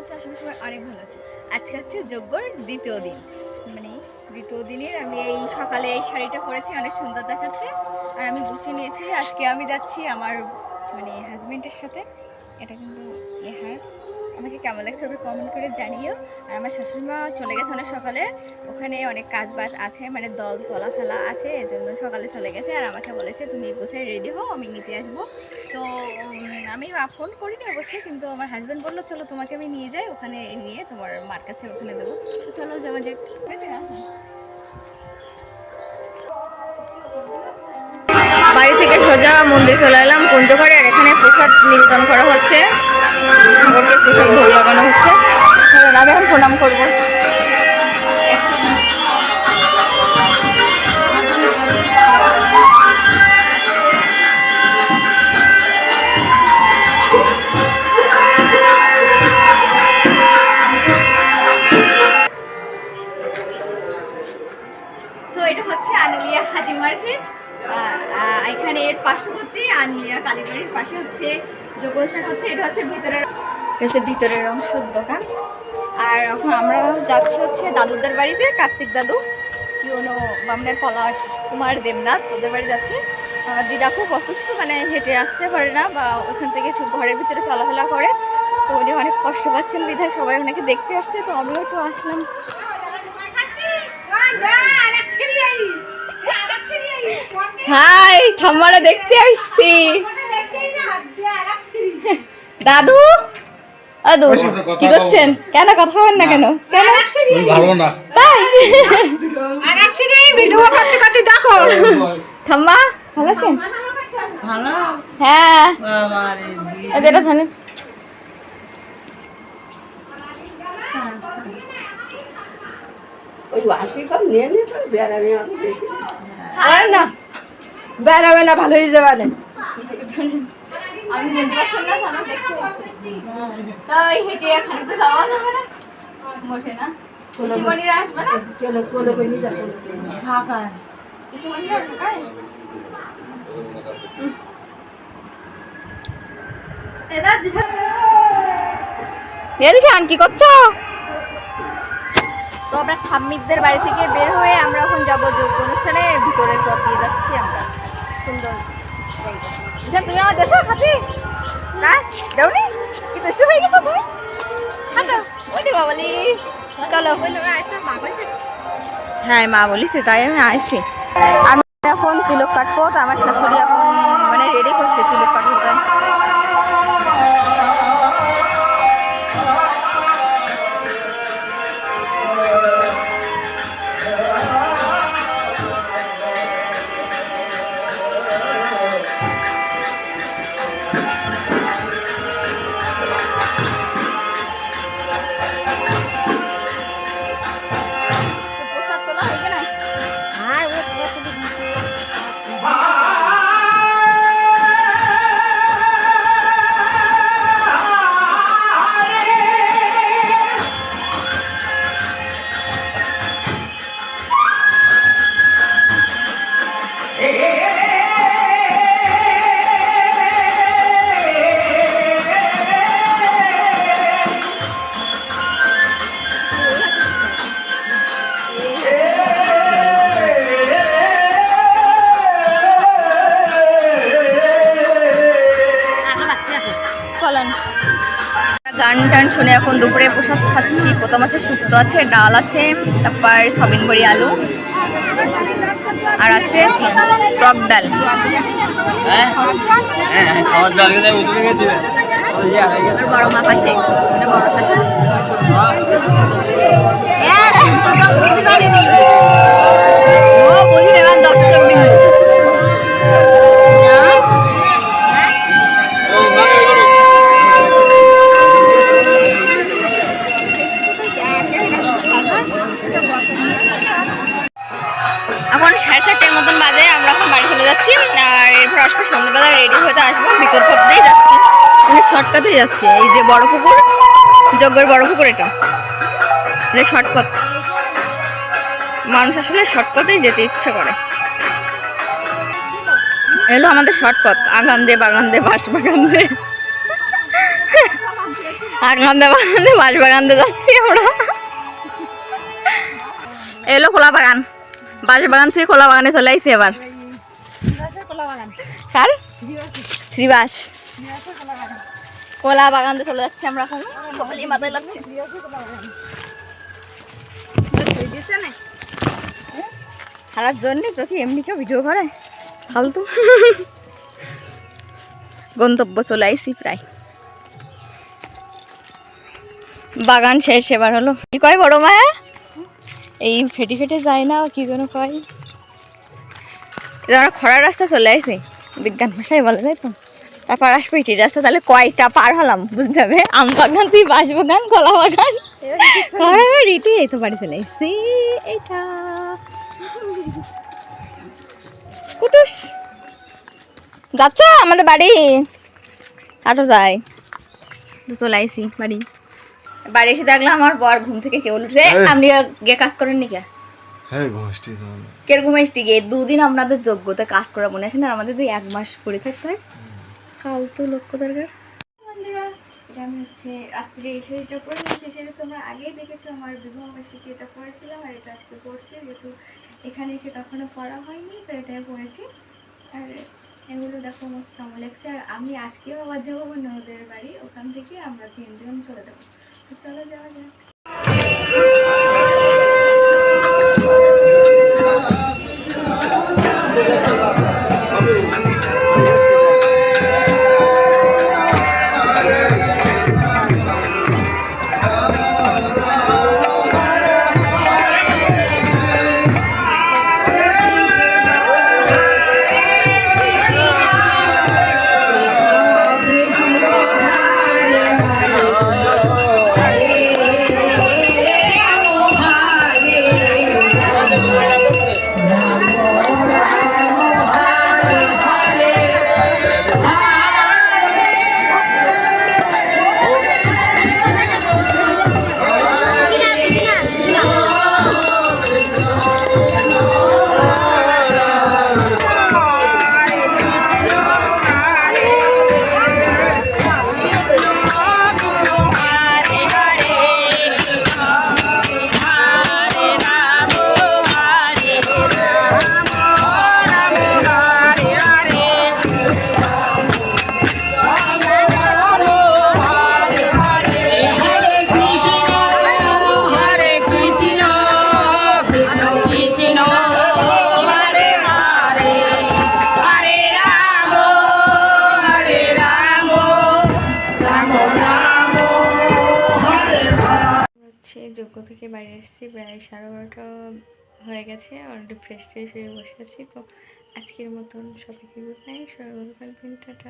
আছো? আশা করি সবাই অনেক ভালো আছো। আজকে হচ্ছে যজ্ঞর দ্বিতীয় দিন, মানে দ্বিতীয় দিনের আমি এই সকালে এই শাড়িটা পরেছি, অনেক সুন্দর দেখাচ্ছে। আর আমি গুছিয়ে নিয়েছি, আজকে আমি যাচ্ছি আমার মানে হাজবেন্ডের সাথে। এটা কিন্তু নেহার। আমাকে কেমন লাগছে ওকে কমেন্ট করে জানিও। আর আমার শাশুড়িমা চলে গেছে অনেক সকালে, ওখানে অনেক কাজ বাজ আছে, মানে দল তোলা ফেলা আছে, এজন্য সকালে চলে গেছে। আর আমাকে বলেছে তুমি গোছায় রেডি হও, আমি নিতে আসবো। তো আমি ফোন করিনি অবশ্যই, কিন্তু আমার হাজব্যান্ড বললো চলো তোমাকে আমি নিয়ে যাই, ওখানে নিয়ে তোমার মার কাছে ওখানে দেবো। তো চলো যাওয়া যাক। বাড়ি থেকে সোজা মন্দির চলে এলাম পঞ্চগড়ে। আর এখানে প্রসাদ নিবেদন করা হচ্ছে, ঠাকুরকে প্রসাদ ভোগ লাগানো হচ্ছে। আমি এখন প্রণাম করবো। এটা হচ্ছে আনুলিয়া হাজি মার্কেট। এখানে এর পার্শ্ববর্তী আনুলিয়া কালীবাড়ির পাশে হচ্ছে যোগ অনুষ্ঠান হচ্ছে। এটা হচ্ছে ভিতরের অংশের দোকান। আর এখন আমরা যাচ্ছি হচ্ছে দাদুদের বাড়িতে, কার্তিক দাদু কিউনো বামনের পলাশ কুমার দেবনাথ ওদের বাড়ি যাচ্ছে। আমার দিদা খুব অসুস্থ, মানে হেঁটে আসতে পারে না বা ওখান থেকে ঘরের ভিতরে চলাফেরা করে, তো উনি অনেক কষ্ট পাচ্ছেন, বিধায় সবাই ওনাকে দেখতে আসছে। তো আমিও একটু আসলাম। হাই, ঠাম্মারা দেখতে আসছি। দাদু দাদু কি করছেন? কেন কথা বলেন না কেন? কেন ভালো না তাই? দেখো ঠাম্মা ভালো আছেন? ভালো, হ্যাঁ। এটা জানেন না বেড়াবে না, ভালো হয়ে যাবে। আপনি যেতে পারছেন না, সামনে দেখতে তাই হেঁটে খালি তো যাওয়া যাবে না, মোটে না। পিসিমণিরা আসবে না? পিসিমণিরা ঢাকায়। দিশান কি করছো? তো আমরা ঠাম্মিদের বাড়ি থেকে বের হয়ে আমরা এখন যাবো যোগ্য অনুষ্ঠানে। ভিতরের পথ দিয়ে যাচ্ছি আমরা। সুন্দর তুমি আমার দেখো খাতি না দেওনি কি তো হয়ে গেছো তুমি? ওই বাবালি চলো। হ্যাঁ মা বলিস, তাই আমি আসছি। আমি এখন তিলক কাটবো, তো আমার শাশুড়ি এখন মানে রেডি করছে তিলক কাটবো। গান টান শুনে এখন দুপুরে প্রসাদ খাচ্ছি। প্রথম আছে শুক্তো আছে, ডাল আছে, তারপর সবিন বড়ি আলু, আর আছে টক ডাল। বড় মা পাশে বড় শাশুড়ি। এখন 4:30 মতন বাজে, আমরা এখন বাড়ি চলে যাচ্ছি। আর এরপর আসবো সন্ধ্যাবেলা রেডি হতে আসবো। ভিতর পথ দিয়েই যাচ্ছি, মানে শর্টকাটেই যাচ্ছি। এই যে বড় পুকুর, যজ্ঞের বড় পুকুর, এটা শর্টকাট। মানুষ আসলে শর্টকাটেই যেতে ইচ্ছে করে। এলো আমাদের শর্টকাট, আগান দে বাগান দে বাঁশ বাগান দে। আর কান্দে বাগানে বাঁশ বাগানতে যাচ্ছি আমরা। এলো খোলা বাগান, বাঁশ বাগান থেকে খোলা বাগানে চলে আইছি এবার। কার? শ্রীবাস কলা বাগানতে চলে যাচ্ছি আমরা এখন। মাথায় লাগছে ছাড়ার জন্য তো কি এমনি কেউ ভিডিও করে ফালতু। গন্তব্য চলে আইসি প্রায়, বাগান শেষ এবার হলো। কি কয় বড় মায়া, এই ফেটে ফেটে যায় না কি যেন কয়, খরার রাস্তা চলে আইসি বিজ্ঞান ভাষায় বলে তাই তো। তারপর আসবে এটি রাস্তা, তাহলে কয়টা পার হলাম বুঝতে হবে। আম বাগান, তুই বাঁশ বাগান, কলা বাগান, খরার ইটি এই তো বাড়ি চলে আইসি। এইটা কুটুস যাচ্ছ আমাদের বাড়ি, হাঁটো যাই তো চলে আইসি বাড়ি। বাড়ি এসে দেখলাম আমার বর ঘুম থেকে কেউ উঠছে। আপনি গিয়ে কাজ করেন নি কে? হ্যাঁ ঘুমাইছি। কে ঘুমাইছি গিয়ে? দুদিন আপনাদের যোগ্যতা কাজ করা মনে আসে না, আমাদের যে 1 মাস পরে থাকতে হয়। ফালতু লক্ষ্য দরকার। বন্ধুরা, এটা আমি হচ্ছে রাত্রে এসে এটা পরে নিয়েছি। সেটা তোমরা আগেই দেখেছো, আমার বিবাহ বার্ষিকী এটা পরেছিলাম আর এটা আজকে পড়ছি, যেহেতু এখানে এসে কখনো পড়া হয়নি তো এটাই পড়েছি। আর এগুলো দেখো আমার কেমন লাগছে। আর আমি আজকেও আবার যাবো আমার ননদের বাড়ি, ওখান থেকে আমরা 3 জন চলে যাবো। তো চলো যাওয়া যাক। যোগ্য থেকে বাইরে এসেছি, প্রায় 12:30 হয়ে গেছে। অলরেডি ফ্রেশ ট্রেশ হয়ে বসে আছি। তো আজকের মতন সবাইকে গুড নাইট, সবাই ভালো থাকবেন, টাটা।